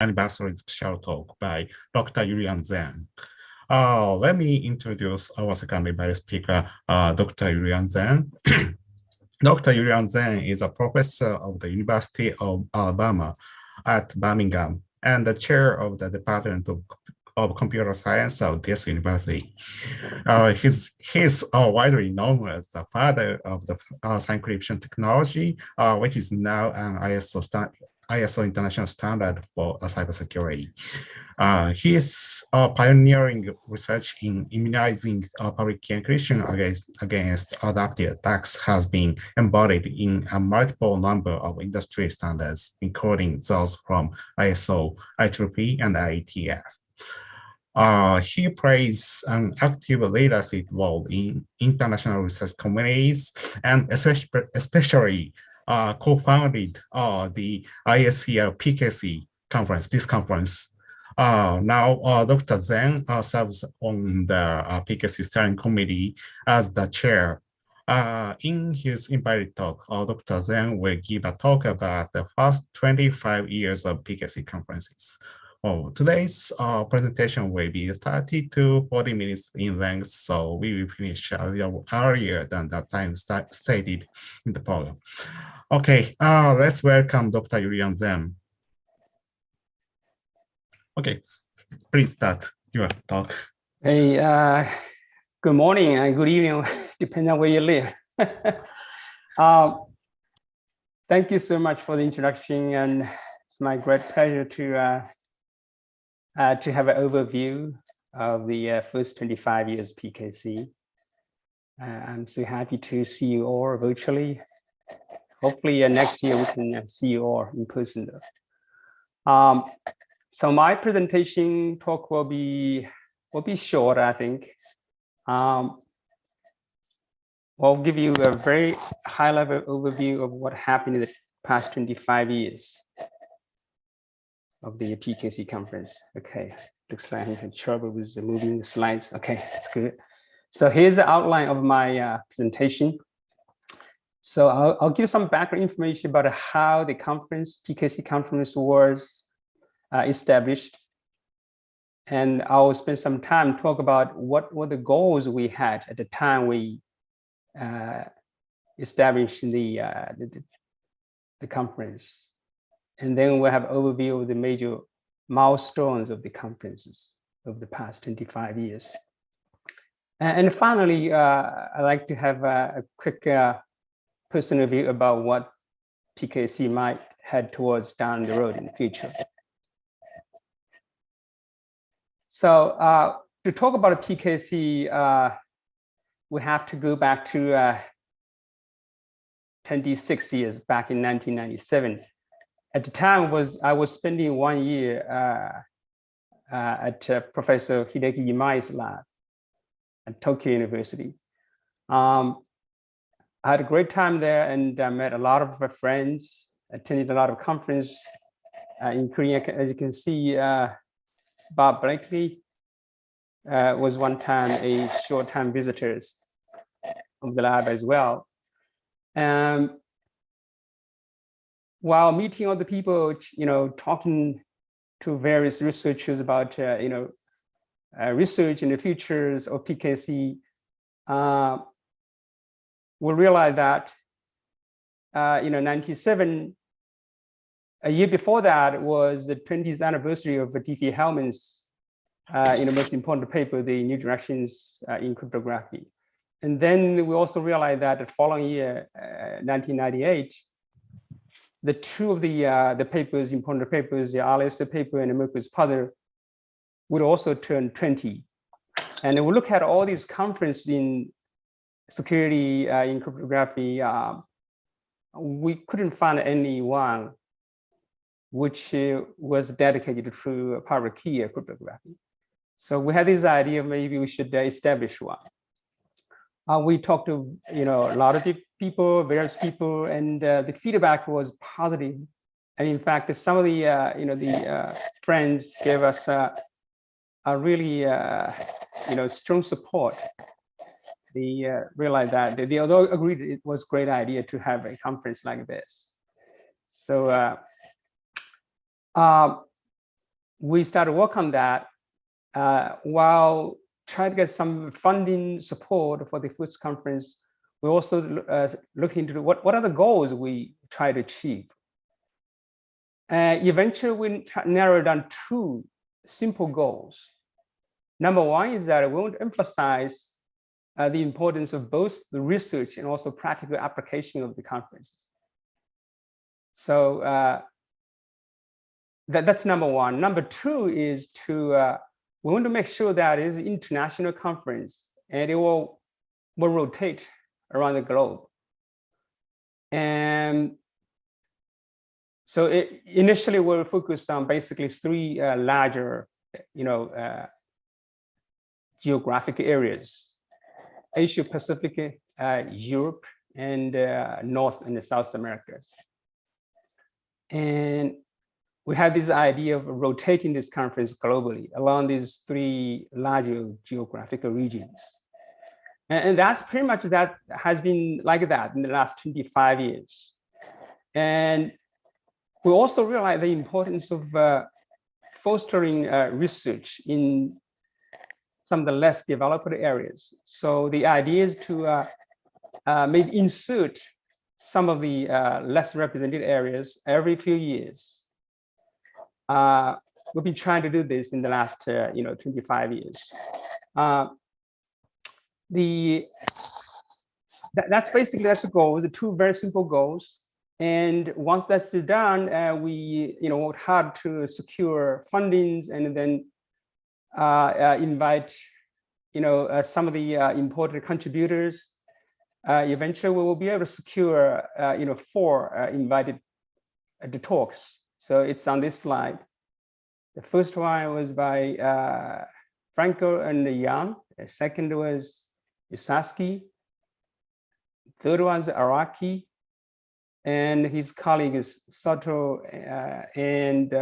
anniversary special talk by Dr. Yuliang Zheng. Let me introduce our second vice speaker, Dr. Yuliang Zheng. Dr. Yuliang Zheng is a professor of the University of Alabama at Birmingham and the chair of the Department of Computer Science of this university. He's widely known as the father of the sign encryption technology, which is now an ISO international standard for cybersecurity. He is pioneering research in immunizing public key encryption against adaptive attacks has been embodied in a multiple number of industry standards, including those from ISO, IEEE, and IETF. He plays an active leadership role in international research communities and especially co-founded the ISCL PKC conference, this conference. Now, Dr. Zheng serves on the PKC steering committee as the chair. In his invited talk, Dr. Zheng will give a talk about the first 25 years of PKC conferences. Today's presentation will be 30 to 40 minutes in length, so we will finish earlier than the time stated in the program. Okay, let's welcome Dr. Yuliang Zheng. Okay, please start your talk. Hey, good morning and good evening, depending on where you live. Thank you so much for the introduction, and it's my great pleasure to have an overview of the first 25 years PKC. I'm so happy to see you all virtually. Hopefully next year we can see you all in person though. So my presentation talk will be short, I think. I'll give you a very high-level overview of what happened in the past 25 years of the PKC conference. Okay, looks like I'm having trouble with moving the slides. Okay, that's good. So here's the outline of my presentation. So I'll give some background information about how the conference, PKC conference, was established. And I'll spend some time talk about what were the goals we had at the time we established the conference. And then we'll have an overview of the major milestones of the conferences of the past 25 years. And finally, I'd like to have a quick personal view about what PKC might head towards down the road in the future. So to talk about PKC, we have to go back to 26 years, back in 1997. At the time, I was spending 1 year at Professor Hideki Imai's lab at Tokyo University. I had a great time there and I met a lot of friends, attended a lot of conferences, including, as you can see, Bob Blakely was one time a short-time visitor of the lab as well. While meeting other people, talking to various researchers about, research in the futures of PKC, we realized that, 97, a year before that was the 20th anniversary of D.P. Hellman's, most important paper, The New Directions in Cryptography. And then we also realized that the following year, 1998, the two of the papers, important papers, the Alice paper and the Merkel's Puzzle, would also turn 20. And we look at all these conferences in security, in cryptography, we couldn't find any one which was dedicated to private key cryptography. So we had this idea, maybe we should establish one. We talked to a lot of people, various people, and the feedback was positive. And in fact, some of the friends gave us a really strong support. They realized that they although agreed it was a great idea to have a conference like this. So we started work on that while trying to get some funding support for the first conference. We also looked into what are the goals we try to achieve. Eventually, we narrowed down 2 simple goals. Number one is that we want to emphasize the importance of both the research and also practical application of the conference. So that's number one. Number two is we want to make sure that it is an international conference and it will rotate around the globe. And so initially we're focused on basically 3 larger, geographic areas: Asia Pacific, Europe, and North and South America. And we have this idea of rotating this conference globally along these 3 larger geographical regions. And that's pretty much that has been like that in the last 25 years. And we also realize the importance of fostering research in some of the less developed areas. So the idea is to maybe insert some of the less represented areas every few years. We've been trying to do this in the last 25 years. That's the goal. The 2 very simple goals. And once that's done, we worked hard to secure fundings and then invite some of the important contributors. Eventually, we will be able to secure 4 invited talks. So it's on this slide. The first one was by Franco and Yang. The second was Yusaski. Third one's Araki. And his colleague is Sato and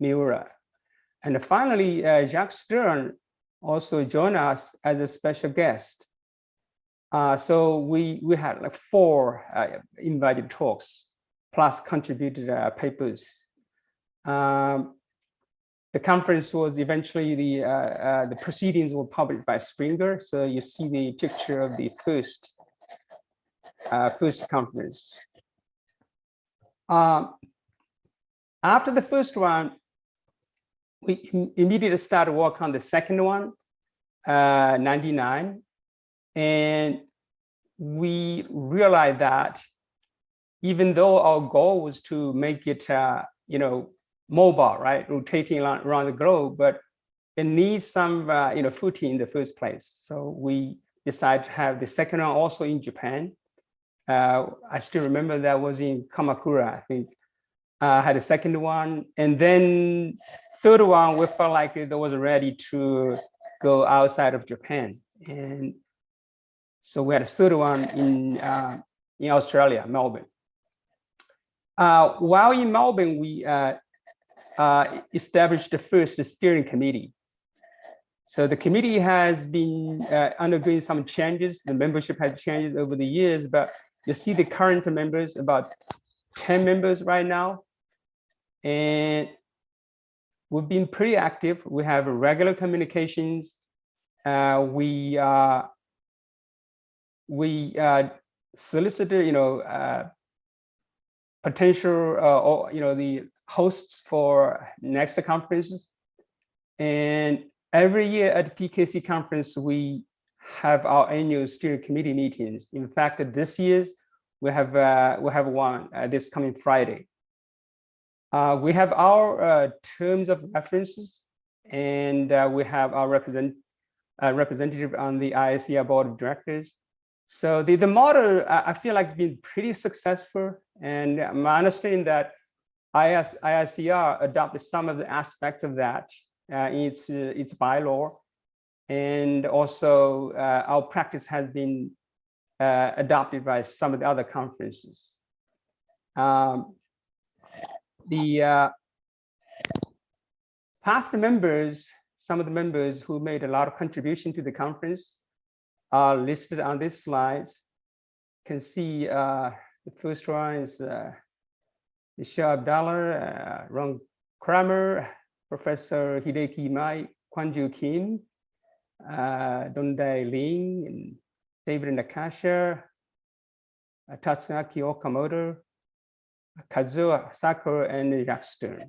Miura. And finally, Jacques Stern also joined us as a special guest. So we had like 4 invited talks plus contributed papers. The conference was eventually the proceedings were published by Springer. So you see the picture of the first conference. After the first one, we immediately started work on the second one, 99. And we realized that even though our goal was to make it, mobile, right, rotating around the globe, but it needs some, footing in the first place. So we decided to have the second one also in Japan. I still remember that was in Kamakura, I think. Had a second one, and then third one, we felt like it was ready to go outside of Japan. And so we had a third one in Australia, Melbourne. While in Melbourne, we established the first steering committee. So the committee has been undergoing some changes. The membership has changed over the years, but you see the current members, about 10 members right now. And we've been pretty active. We have regular communications. We solicited, potential, the hosts for next conferences. And every year at PKC conference, we have our annual steering committee meetings. In fact, this year we have one this coming Friday. We have our terms of references, and we have our representative on the ISCR board of directors. So the model, I feel like, it's been pretty successful, and my understanding that ISCR adopted some of the aspects of that in its bylaw, and also our practice has been adopted by some of the other conferences. The past members, some of the members who made a lot of contribution to the conference are listed on these slides. You can see the first one is Michelle Abdallah, Ron Kramer, Professor Hideki Mai, Kwanju Kim, Dondai Ling, and David Nakasha, Tatsunaki Okamoto, Kazuo Sakura, and Jack Stern.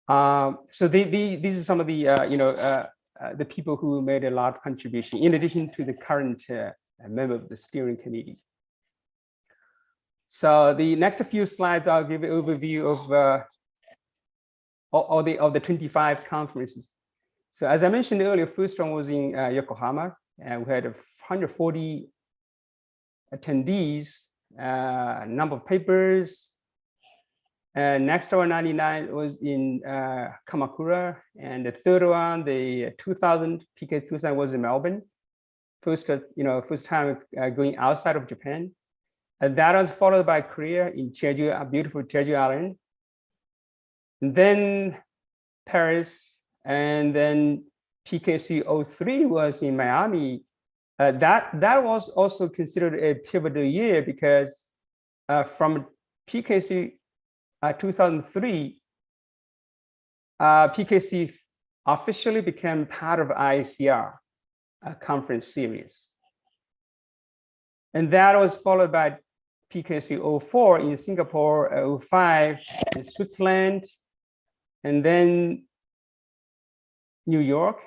So these are some of the people who made a lot of contribution, in addition to the current member of the steering committee. So the next few slides, I'll give an overview of the 25 conferences. So as I mentioned earlier, first one was in Yokohama, and we had 140 attendees, number of papers. Next one, 99, was in Kamakura, and the third one, the 2000 PK 2000, was in Melbourne. First time going outside of Japan. And that was followed by Korea in Jeju, beautiful Jeju Island. And then Paris, and then PKC 03 was in Miami. That was also considered a pivotal year because from PKC 2003, PKC officially became part of ICR conference series. And that was followed by PKC 04 in Singapore, 05 in Switzerland, and then New York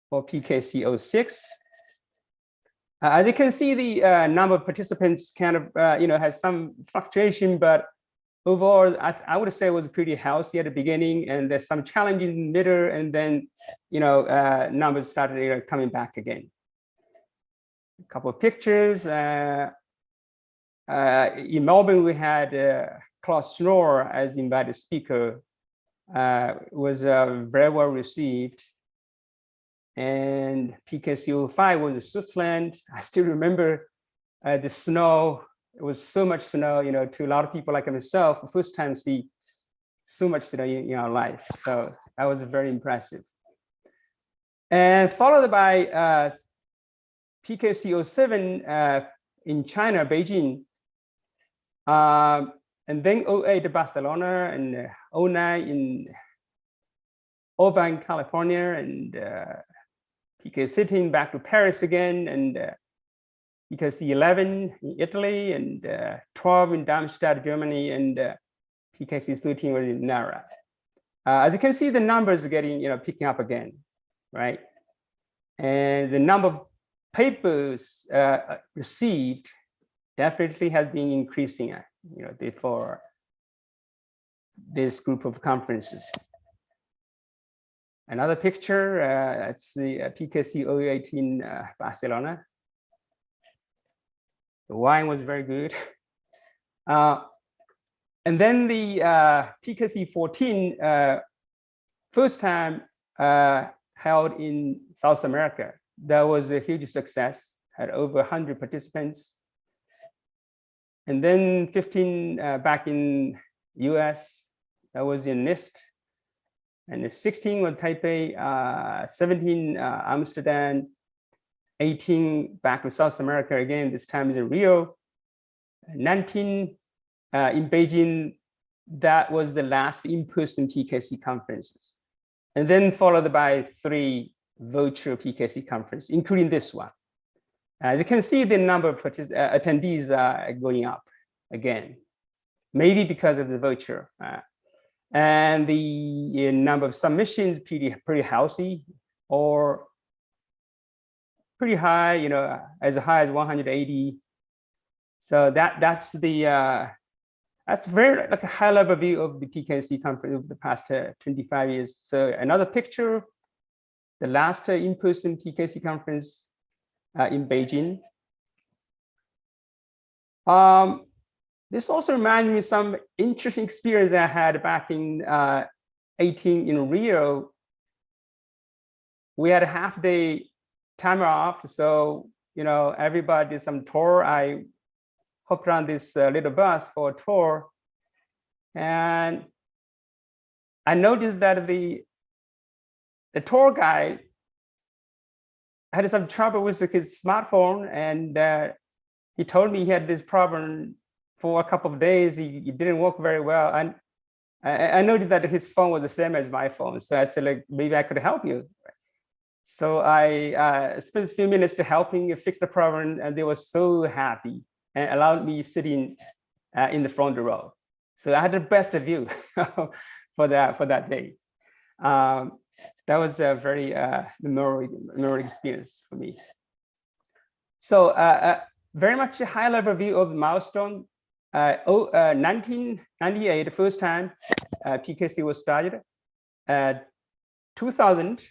for PKC 06. As you can see, the number of participants kind of has some fluctuation, but overall, I would say it was pretty healthy at the beginning, and there's some challenges in the middle, and then numbers started coming back again. A couple of pictures. In Melbourne, we had Klaus Schnorr as invited speaker. Was very well received. And PKC 05 was in Switzerland. I still remember the snow. It was so much snow, to a lot of people like myself, the first time see so much snow in our life. So that was very impressive. And followed by PKC 07 in China, Beijing. And then 08 Barcelona, and 09 in Irvine, California, and PK16 back to Paris again, and PKC 11 in Italy, and 12 in Darmstadt, Germany, and PKC 13 was in Nara. As you can see, the numbers are getting picking up again, right? And the number of papers received definitely has been increasing, for this group of conferences. Another picture, it's the PKC 08 in Barcelona. The wine was very good. And then the PKC 14, first time held in South America. That was a huge success, had over 100 participants. And then 15 back in US, that was in NIST. And 16 was Taipei, 17 Amsterdam, 18 back in South America again, this time is in Rio. 19 in Beijing, that was the last in-person PKC conferences. And then followed by 3 virtual PKC conferences, including this one. As you can see, the number of attendees are going up again, maybe because of the virtual. And the number of submissions pretty healthy, or pretty high, as high as 180. So that's very like a high level view of the PKC conference of the past 25 years. So another picture, the last in-person PKC conference in Beijing. This also reminds me of some interesting experience I had back in 18 in Rio. We had a half-day time off, so everybody did some tour. I hopped on this little bus for a tour, and I noticed that the tour guide had some trouble with his smartphone, and he told me he had this problem for a couple of days. It didn't work very well, and I noticed that his phone was the same as my phone. So I said, like, maybe I could help you. So I spent a few minutes to helping fix the problem, and they were so happy and allowed me sitting in the front row. So I had the best view for that day. That was a very memorable experience for me. So very much a high level view of Milestone. 1998, the first time PKC was started. 2000,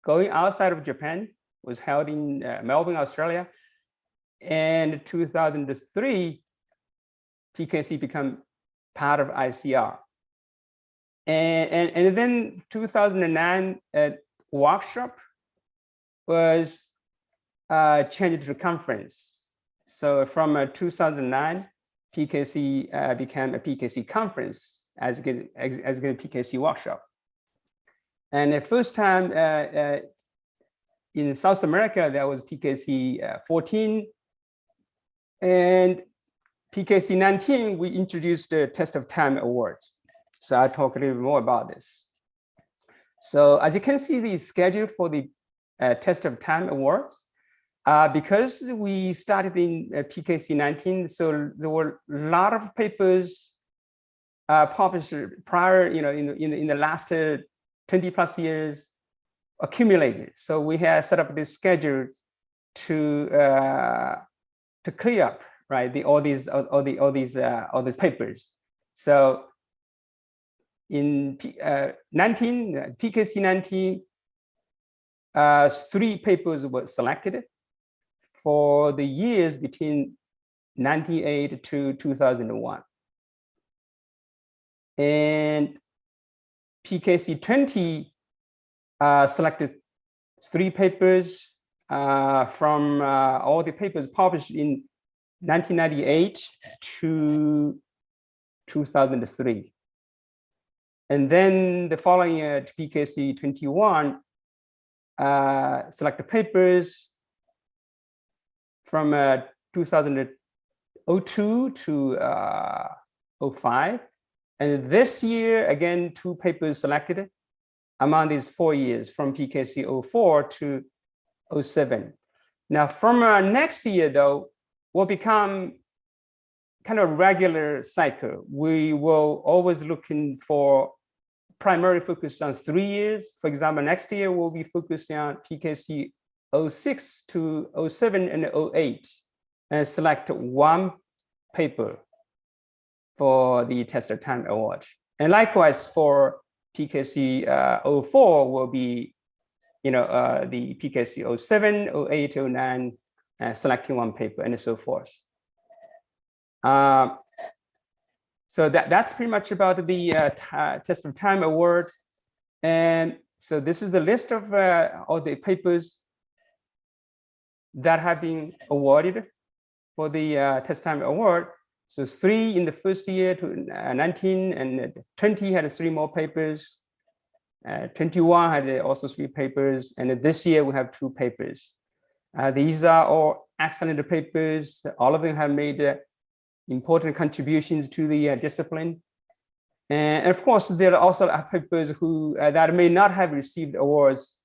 going outside of Japan, was held in Melbourne, Australia. And 2003, PKC became part of ICR. And then 2009 workshop was changed to conference. So from 2009, PKC became a PKC conference as a PKC workshop. And the first time in South America, that was PKC 14. And PKC 19, we introduced the Test of Time Awards. So I'll talk a little bit more about this. So as you can see, the schedule for the Test of Time Awards, because we started in PKC 19, so there were a lot of papers published prior, in the last 20 plus years accumulated. So we have set up this schedule to clear up, right, all these papers. So in PKC 19, 3 papers were selected for the years between 98 to 2001. And PKC 20 selected 3 papers from all the papers published in 1998 to 2003. And then the following year, PKC 21 selected papers from 2002 to 05. And this year, again, 2 papers selected among these 4 years from PKC 04 to 07. Now, from next year, though, will become kind of regular cycle. We will always looking for primary focus on 3 years. For example, next year we'll be focusing on PKC 06 to 07 and 08, and select 1 paper for the Test of Time Award. And likewise for PKC 04 will be, the PKC 07, 08, 09, selecting 1 paper and so forth. So that's pretty much about the Test of Time Award. And so this is the list of all the papers that have been awarded for the Test Time Award. So 3 in the first year, to 19 and 20 had 3 more papers. 21 had also 3 papers. And this year we have 2 papers. These are all excellent papers. All of them have made important contributions to the discipline. And of course, there are also papers who that may not have received awards.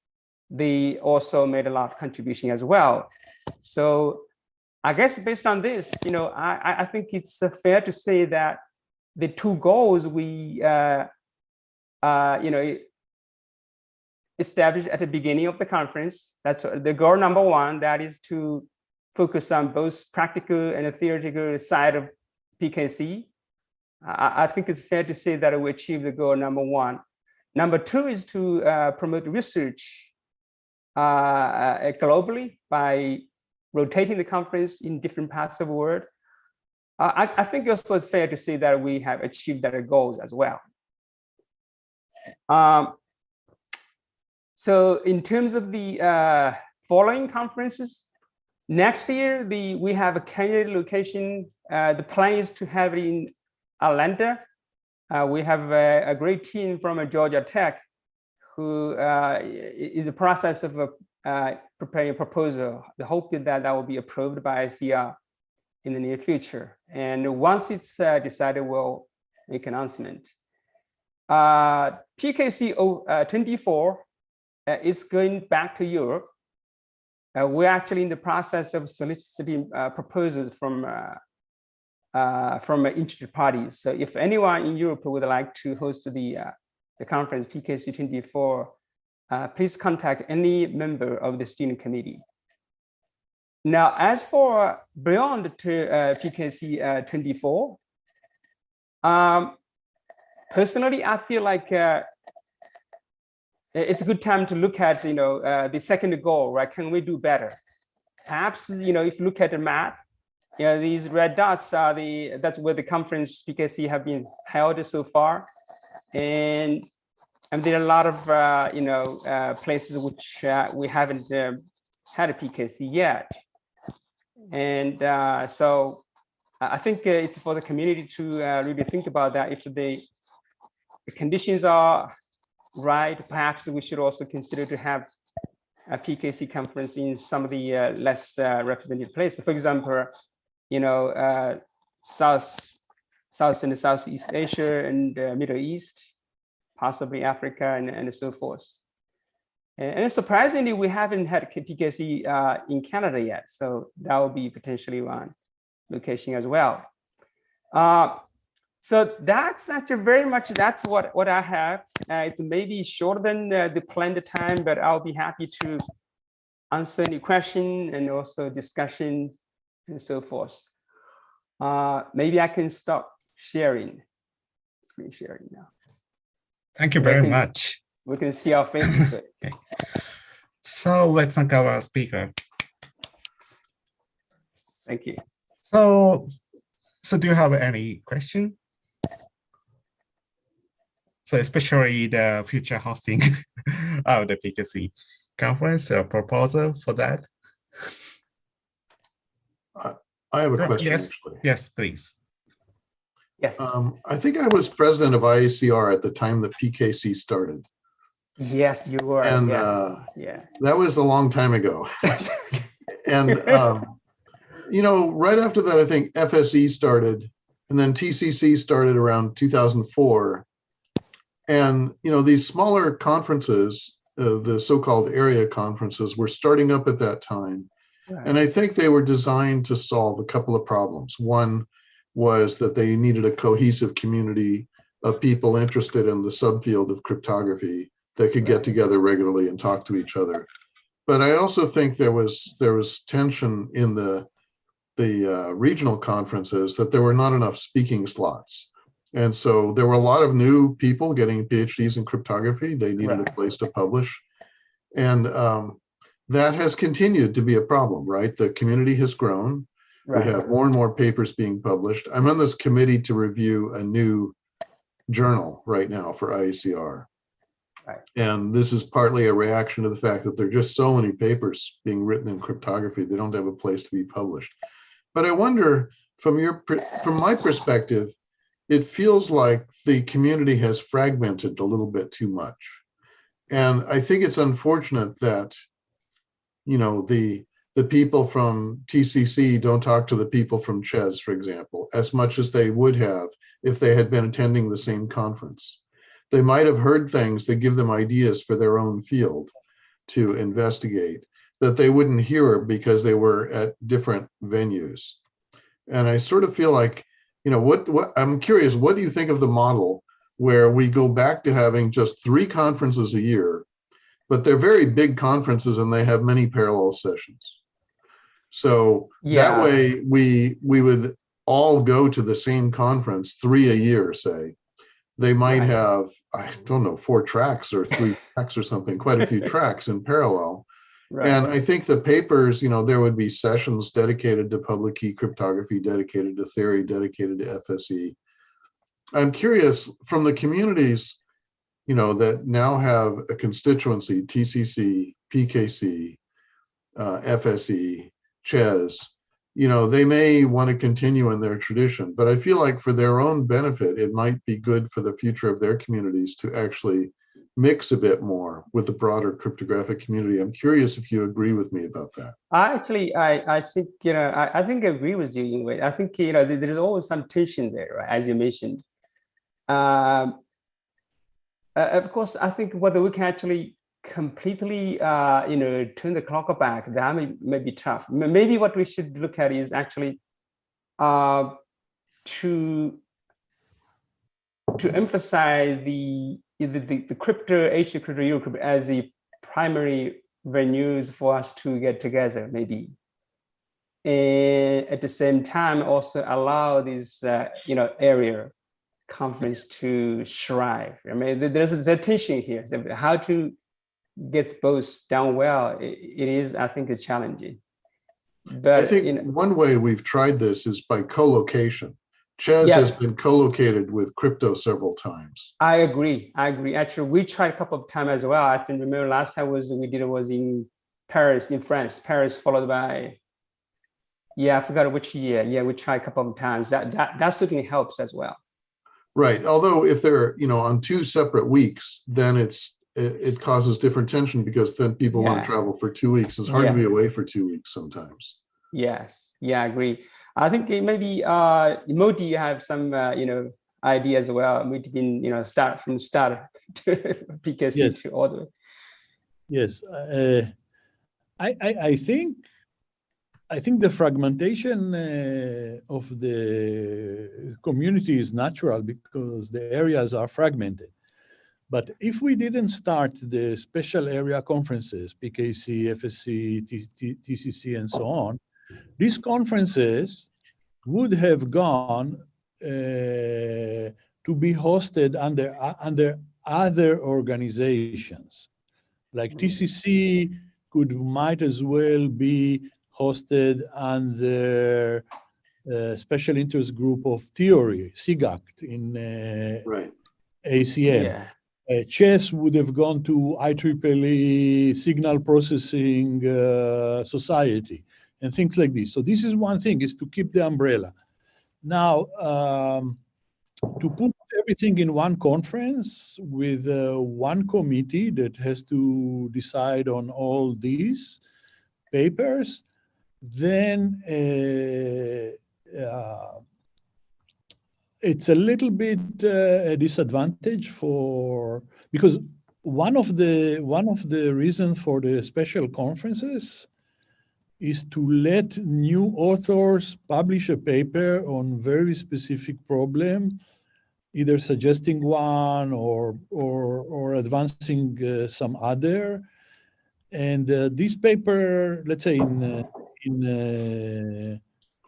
They also made a lot of contribution as well. So I guess based on this, I think it's fair to say that the 2 goals we established at the beginning of the conference, that's the goal number 1, that is to focus on both practical and the theoretical side of PKC. I think it's fair to say that we achieved the goal number 1. Number 2 is to promote research globally by rotating the conference in different parts of the world. I think also it's fair to say that we have achieved that goals as well. So in terms of the following conferences, next year, we have a candidate location. The plan is to have it in Atlanta. We have a great team from Georgia Tech who is in the process of preparing a proposal. The hope is that will be approved by ICR in the near future. And once it's decided, we'll make an announcement. PKC 24 is going back to Europe. We're actually in the process of soliciting proposals from interested parties. So if anyone in Europe would like to host the conference PKC 24, please contact any member of the steering committee. Now, as for beyond to PKC 24, personally, I feel like it's a good time to look at, the second goal, right? Can we do better? Perhaps, if you look at the map, these red dots are that's where the conference PKC have been held so far, and there are a lot of places which we haven't had a PKC yet, and so I think it's for the community to really think about that. If the conditions are right, perhaps we should also consider to have a PKC conference in some of the less represented places. For example, South and Southeast Asia and Middle East, possibly Africa and so forth. And surprisingly, we haven't had PKC in Canada yet, so that will be potentially one location as well. So that's actually very much, that's what I have. It may be shorter than the planned time, but I'll be happy to answer any question and also discussion and so forth. Maybe I can stop screen sharing now. Thank you very much. We can see our faces. Okay. So let's thank our speaker. Thank you. So do you have any question? So especially the future hosting of the PKC conference or proposal for that? I have a question. Yes, yes, please. Yes. I think I was president of IACR at the time that PKC started. Yes, you were. And yeah. That was a long time ago. And, right after that, I think FSE started, and then TCC started around 2004. And, these smaller conferences, the so-called area conferences, were starting up at that time. Right. And I think they were designed to solve a couple of problems. One was that they needed a cohesive community of people interested in the subfield of cryptography that could get together regularly and talk to each other. But I also think there was tension in the regional conferences that there were not enough speaking slots. And so there were a lot of new people getting PhDs in cryptography. They needed a place to publish. And that has continued to be a problem, right? The community has grown. We have more and more papers being published. I'm on this committee to review a new journal right now for IACR. And this is partly a reaction to the fact that there are just so many papers being written in cryptography, they don't have a place to be published. But I wonder, from my perspective, it feels like the community has fragmented a little bit too much. And I think it's unfortunate that, the people from TCC don't talk to the people from CHES, for example, as much as they would have if they had been attending the same conference. They might have heard things that give them ideas for their own field to investigate that they wouldn't hear because they were at different venues. And I sort of feel like, what I'm curious, what do you think of the model where we go back to having just 3 conferences a year, but they're very big conferences and they have many parallel sessions? So that way we would all go to the same conference 3 a year, say. They might have, I don't know, 4 tracks or 3 tracks or something, quite a few tracks in parallel. And I think the papers, there would be sessions dedicated to public key cryptography, dedicated to theory, dedicated to FSE. I'm curious, from the communities, that now have a constituency, TCC, PKC, FSE, CHES, they may want to continue in their tradition, but I feel like for their own benefit, it might be good for the future of their communities to actually mix a bit more with the broader cryptographic community. I'm curious if you agree with me about that. I think, I think I agree with you in a way. I think, there's always some tension there, right? As you mentioned. Of course, I think whether we can actually completely, turn the clock back, that may be tough. Maybe what we should look at is actually to emphasize the crypto Asia, crypto Europe as the primary venues for us to get together, maybe. And at the same time, also allow this, area conference to thrive. I mean, there's a tension here. How to get both done well, it is, I think, it's challenging. But I think one way we've tried this is by co-location. Ches has been co-located with crypto several times. I agree. Actually, we tried a couple of times as well. I think remember last time was in Paris, in France. Paris followed by, I forgot which year. Yeah, we tried a couple of times. That certainly helps as well. Right. Although if they're on 2 separate weeks, then it causes different tension, because then people want to travel for 2 weeks. It's hard to be away for 2 weeks sometimes. Yes. Yeah, I agree. I think maybe Modi, you have some idea as well. We can start from start to PKC to all the way. Yes, I think the fragmentation of the community is natural because the areas are fragmented. But if we didn't start the special area conferences, PKC, FSC, TCC, and so on, these conferences would have gone to be hosted under other organizations. Like TCC might as well be hosted under special interest group of theory, SIGACT in ACM. Chess would have gone to IEEE Signal Processing Society and things like this. So this is one thing, is to keep the umbrella. Now, to put everything in one conference with one committee that has to decide on all these papers, then it's a little bit a disadvantage because one of the reasons for the special conferences is to let new authors publish a paper on very specific problem, either suggesting one or advancing some other. And this paper, let's say in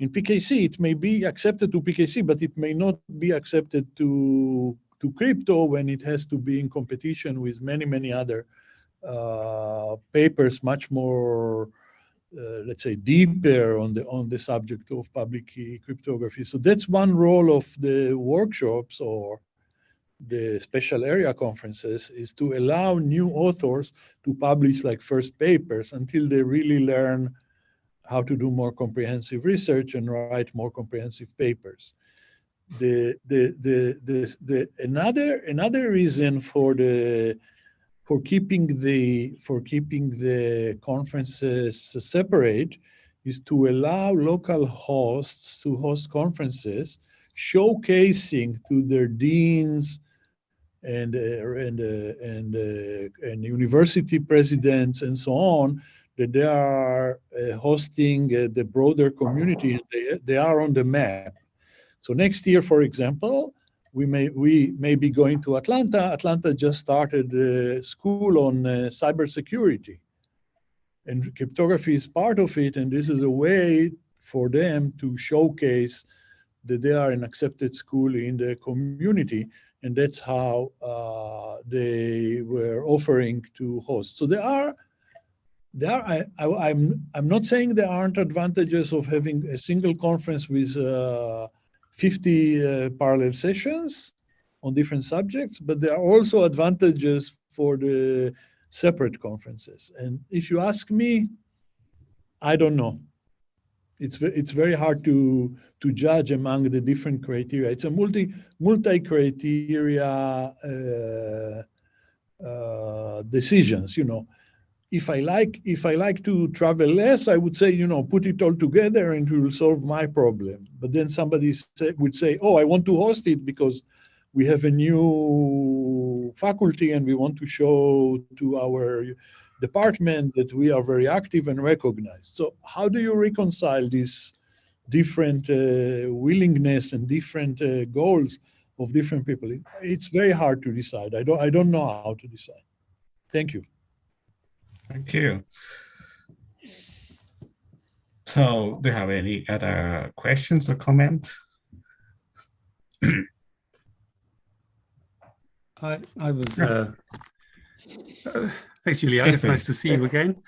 PKC, it may be accepted to PKC, but it may not be accepted to crypto when it has to be in competition with many other papers, much more, let's say, deeper on the subject of public key cryptography. So that's one role of the workshops or the special area conferences, is to allow new authors to publish like first papers until they really learn how to do more comprehensive research and write more comprehensive papers. Another reason for keeping the conferences separate is to allow local hosts to host conferences, showcasing to their deans and university presidents and so on that they are hosting the broader community, and they are on the map. So next year, for example, we may be going to Atlanta. Atlanta just started a school on cybersecurity, and cryptography is part of it. And this is a way for them to showcase that they are an accepted school in the community, and that's how they were offering to host. So I'm not saying there aren't advantages of having a single conference with 50 parallel sessions on different subjects, but there are also advantages for the separate conferences. And if you ask me, I don't know. It's very hard to judge among the different criteria. It's a multi-criteria decisions, If I like to travel less, I would say, put it all together and it will solve my problem. But then somebody would say, oh, I want to host it because we have a new faculty and we want to show to our department that we are very active and recognized. So how do you reconcile these different willingness and different goals of different people? It's very hard to decide. I don't know how to decide. Thank you. Thank you. So do you have any other questions or comments? I was, thanks, Yuliang. It's nice to see you again.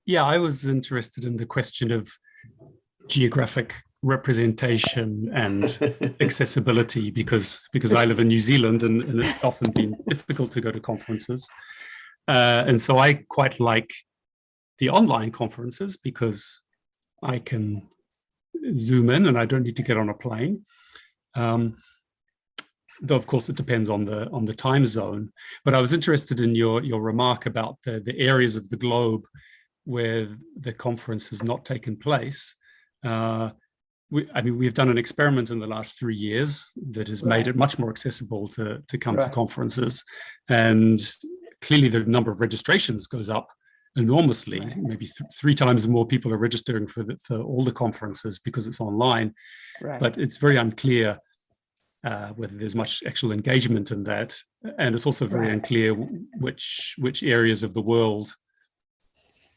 Yeah, I was interested in the question of geographic representation and accessibility because I live in New Zealand and it's often been difficult to go to conferences. And so I quite like the online conferences because I can zoom in and I don't need to get on a plane. Though of course it depends on the time zone. But I was interested in your remark about the areas of the globe where the conference has not taken place. We've done an experiment in the last 3 years that has made it much more accessible to come to conferences. And clearly the number of registrations goes up enormously. Maybe 3 times more people are registering for all the conferences because it's online. But it's very unclear whether there's much actual engagement in that. And it's also very unclear which areas of the world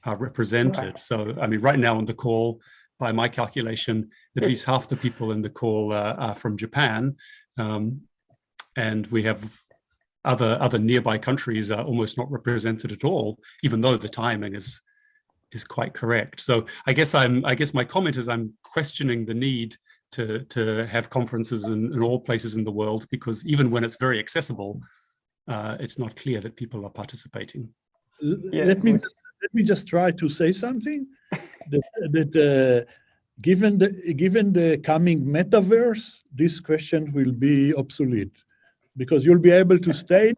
are represented. So, I mean, right now on the call, by my calculation, at least half the people in the call are from Japan. And we have other nearby countries are almost not represented at all, even though the timing is quite correct. So I guess my comment is I'm questioning the need to have conferences in all places in the world, because even when it's very accessible, it's not clear that people are participating. Let me just try to say something. that given the coming metaverse, this question will be obsolete, because you'll be able to stay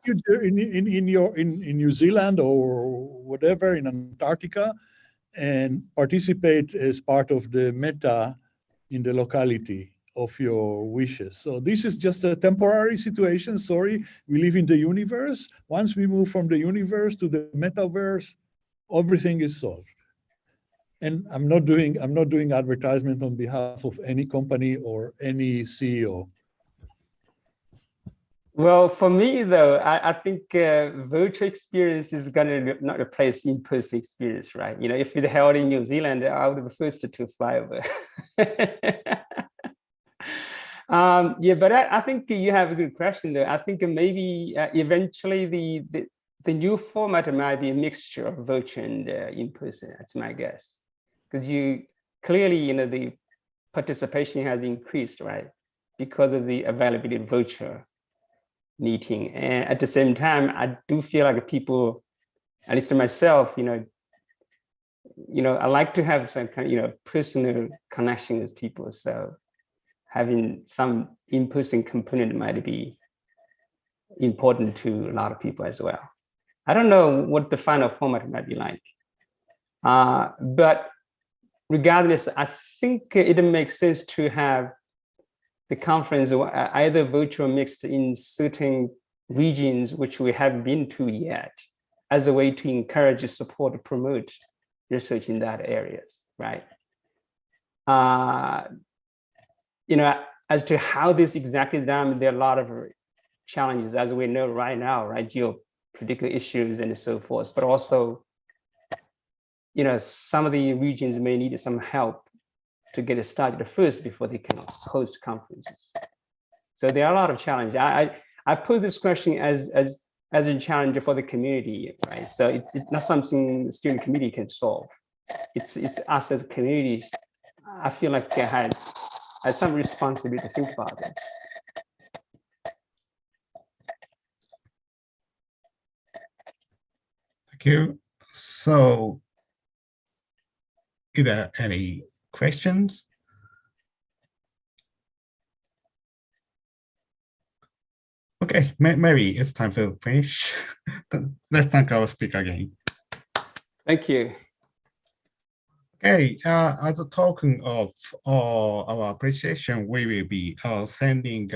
in New Zealand or whatever, in Antarctica, and participate as part of the meta in the locality of your wishes. So this is just a temporary situation. Sorry, we live in the universe. Once we move from the universe to the metaverse, everything is solved. And I'm not doing advertisement on behalf of any company or any CEO. Well, for me though, I think virtual experience is gonna not replace in-person experience, right? You know, if it held in New Zealand, I would be the first to fly over. Yeah, but I think you have a good question though. I think maybe eventually the new format might be a mixture of virtual and in-person. That's my guess, because you clearly, you know, the participation has increased, right, because of the availability of virtual meeting. And at the same time, I do feel like people, at least to myself, you know, I like to have some kind of, you know, personal connection with people. So having some in-person component might be important to a lot of people as well. I don't know what the final format might be like, but regardless, I think it makes sense to have the conference either virtual or mixed in certain regions which we haven't been to yet, as a way to encourage, support, promote research in that areas, right? You know, as to how this exactly is done, there are a lot of challenges, as we know right now, right? Geopolitical issues and so forth, but also, you know, some of the regions may need some help to get it started first before they can host conferences. So there are a lot of challenges. I put this question as a challenge for the community, right? So it's not something the student committee can solve. It's us as a community. I feel like I had some responsibility to think about this. Thank you. So, are there any questions? Okay, maybe it's time to finish. Let's thank our speaker again. Thank you. Okay, as a token of our appreciation, we will be sending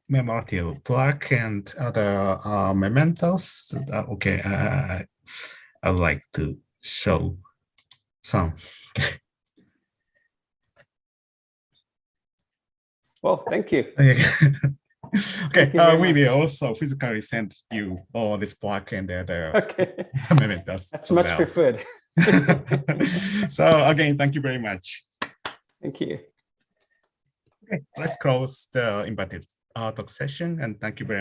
commemorative plaque and other mementos. Okay, I'd like to show some. Well, thank you. Okay, you we will also physically send you all this plaque and other mementos. That's much preferred. So again, thank you very much. Thank you. Okay, let's close the invited talk session, and thank you very much.